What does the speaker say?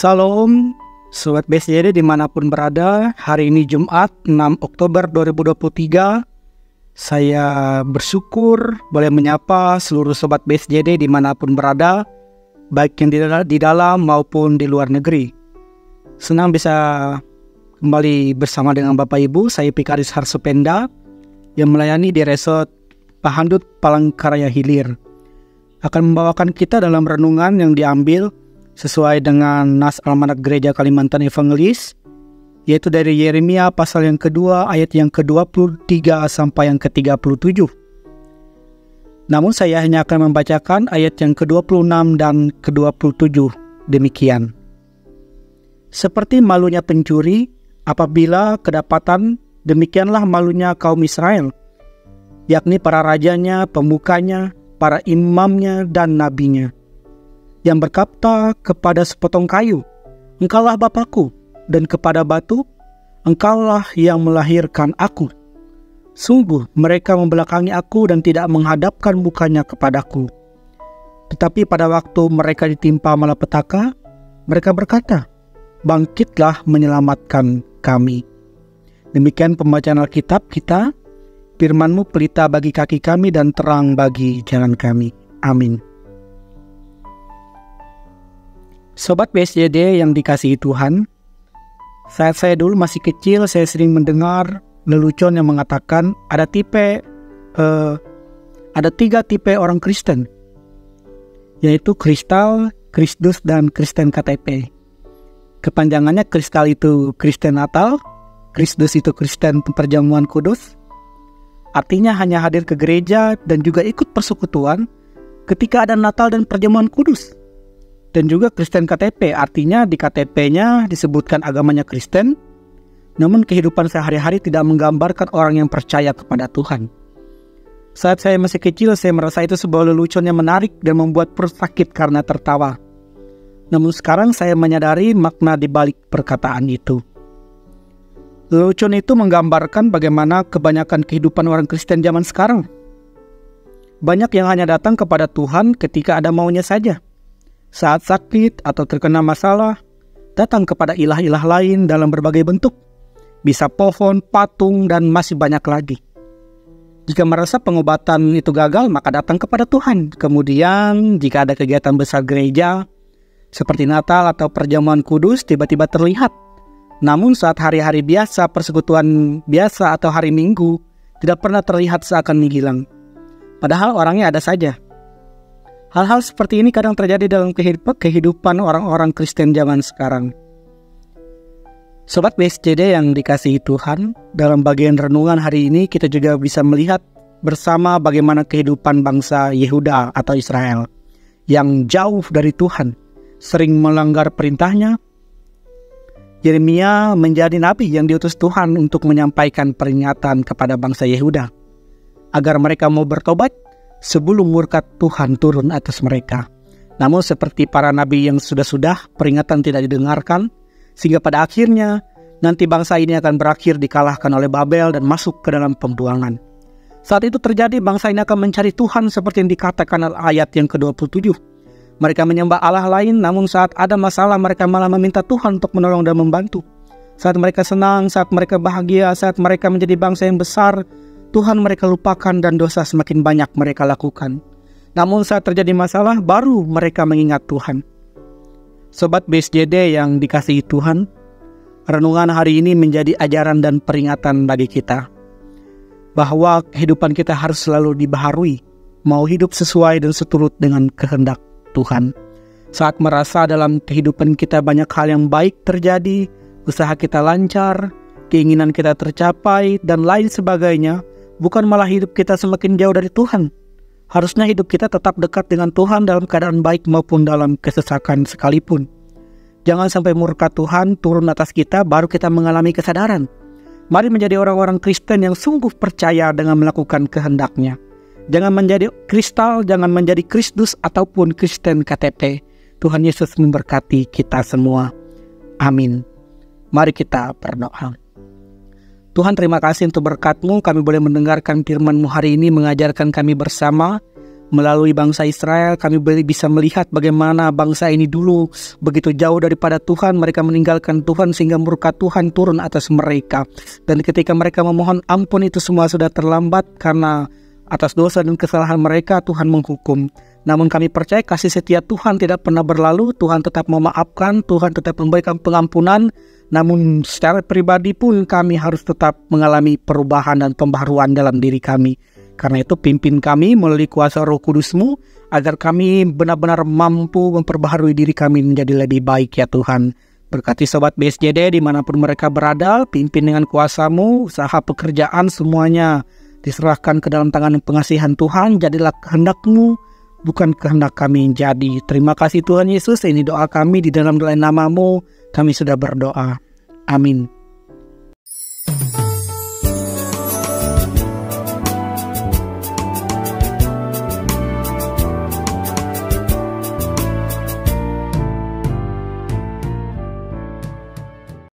Salam, Sobat BSJD dimanapun berada. Hari ini Jumat 6 Oktober 2023. Saya bersyukur boleh menyapa seluruh Sobat BSJD dimanapun berada, baik yang di dalam maupun di luar negeri. Senang bisa kembali bersama dengan Bapak Ibu. Saya Pikaris Harsupenda yang melayani di Resort Pahandut Palangkaraya Hilir. Akan membawakan kita dalam renungan yang diambil sesuai dengan Nas Almanak Gereja Kalimantan Evangelis, yaitu dari Yeremia pasal yang kedua ayat yang ke-23 sampai yang ke-37. Namun saya hanya akan membacakan ayat yang ke-26 dan ke-27 demikian. Seperti malunya pencuri apabila kedapatan, demikianlah malunya kaum Israel, yakni para rajanya, pemukanya, para imamnya dan nabinya, yang berkata kepada sepotong kayu, "Engkaulah Bapakku," dan kepada batu, "Engkaulah yang melahirkan aku." Sungguh mereka membelakangi aku dan tidak menghadapkan mukanya kepadaku. Tetapi pada waktu mereka ditimpa malapetaka, mereka berkata, "Bangkitlah menyelamatkan kami." Demikian pembacaan Alkitab kita. Firman-Mu pelita bagi kaki kami dan terang bagi jalan kami. Amin. Sobat BSJD yang dikasihi Tuhan, saat saya dulu masih kecil, saya sering mendengar lelucon yang mengatakan ada tiga tipe orang Kristen, yaitu Kristal, Kristus, dan Kristen KTP. Kepanjangannya Kristal itu Kristen Natal, Kristus itu Kristen Perjamuan Kudus, artinya hanya hadir ke gereja dan juga ikut persekutuan ketika ada Natal dan Perjamuan Kudus. Dan juga Kristen KTP, artinya di KTP-nya disebutkan agamanya Kristen, namun kehidupan sehari-hari tidak menggambarkan orang yang percaya kepada Tuhan. Saat saya masih kecil, saya merasa itu sebuah lelucon yang menarik dan membuat perut sakit karena tertawa. Namun sekarang saya menyadari makna di balik perkataan itu. Lelucon itu menggambarkan bagaimana kebanyakan kehidupan orang Kristen zaman sekarang. Banyak yang hanya datang kepada Tuhan ketika ada maunya saja. Saat sakit atau terkena masalah, datang kepada ilah-ilah lain dalam berbagai bentuk. Bisa pohon, patung, dan masih banyak lagi. Jika merasa pengobatan itu gagal, maka datang kepada Tuhan. Kemudian, jika ada kegiatan besar gereja, seperti Natal atau Perjamuan Kudus, tiba-tiba terlihat. Namun saat hari-hari biasa, persekutuan biasa atau hari Minggu, tidak pernah terlihat seakan menghilang. Padahal orangnya ada saja. Hal-hal seperti ini kadang terjadi dalam kehidupan orang-orang Kristen zaman sekarang. Sobat BSJD yang dikasihi Tuhan, dalam bagian renungan hari ini kita juga bisa melihat bersama bagaimana kehidupan bangsa Yehuda atau Israel yang jauh dari Tuhan, sering melanggar perintahnya. Yeremia menjadi nabi yang diutus Tuhan untuk menyampaikan peringatan kepada bangsa Yehuda agar mereka mau bertobat sebelum murka Tuhan turun atas mereka. Namun seperti para nabi yang sudah-sudah, peringatan tidak didengarkan, sehingga pada akhirnya nanti bangsa ini akan berakhir dikalahkan oleh Babel dan masuk ke dalam pembuangan. Saat itu terjadi, bangsa ini akan mencari Tuhan seperti yang dikatakan ayat yang ke-27. Mereka menyembah Allah lain, namun saat ada masalah mereka malah meminta Tuhan untuk menolong dan membantu. Saat mereka senang, saat mereka bahagia, saat mereka menjadi bangsa yang besar, Tuhan mereka lupakan dan dosa semakin banyak mereka lakukan. Namun saat terjadi masalah, baru mereka mengingat Tuhan. Sobat BSJD yang dikasihi Tuhan, renungan hari ini menjadi ajaran dan peringatan bagi kita, bahwa kehidupan kita harus selalu dibaharui, mau hidup sesuai dan seturut dengan kehendak Tuhan. Saat merasa dalam kehidupan kita banyak hal yang baik terjadi, usaha kita lancar, keinginan kita tercapai, dan lain sebagainya, bukan malah hidup kita semakin jauh dari Tuhan. Harusnya hidup kita tetap dekat dengan Tuhan dalam keadaan baik maupun dalam kesesakan sekalipun. Jangan sampai murka Tuhan turun atas kita baru kita mengalami kesadaran. Mari menjadi orang-orang Kristen yang sungguh percaya dengan melakukan kehendak-Nya. Jangan menjadi kristal, jangan menjadi Kristus ataupun Kristen KTP. Tuhan Yesus memberkati kita semua. Amin. Mari kita berdoa. Tuhan, terima kasih untuk berkat-Mu, kami boleh mendengarkan firman-Mu hari ini, mengajarkan kami bersama Melalui bangsa Israel kami bisa melihat bagaimana bangsa ini dulu begitu jauh daripada Tuhan. Mereka meninggalkan Tuhan sehingga murka Tuhan turun atas mereka. Dan ketika mereka memohon ampun, itu semua sudah terlambat karena atas dosa dan kesalahan mereka Tuhan menghukum. Namun kami percaya kasih setia Tuhan tidak pernah berlalu. Tuhan tetap memaafkan, Tuhan tetap memberikan pengampunan. Namun secara pribadi pun kami harus tetap mengalami perubahan dan pembaharuan dalam diri kami. Karena itu pimpin kami melalui kuasa Roh Kudus-Mu agar kami benar-benar mampu memperbaharui diri kami menjadi lebih baik ya Tuhan. Berkati sobat BSJD dimanapun mereka berada, pimpin dengan kuasa-Mu, usaha pekerjaan semuanya diserahkan ke dalam tangan pengasihan Tuhan. Jadilah kehendak-Mu, bukan kehendak kami yang jadi. Terima kasih Tuhan Yesus, ini doa kami di dalam nama-Mu. Kami sudah berdoa. Amin.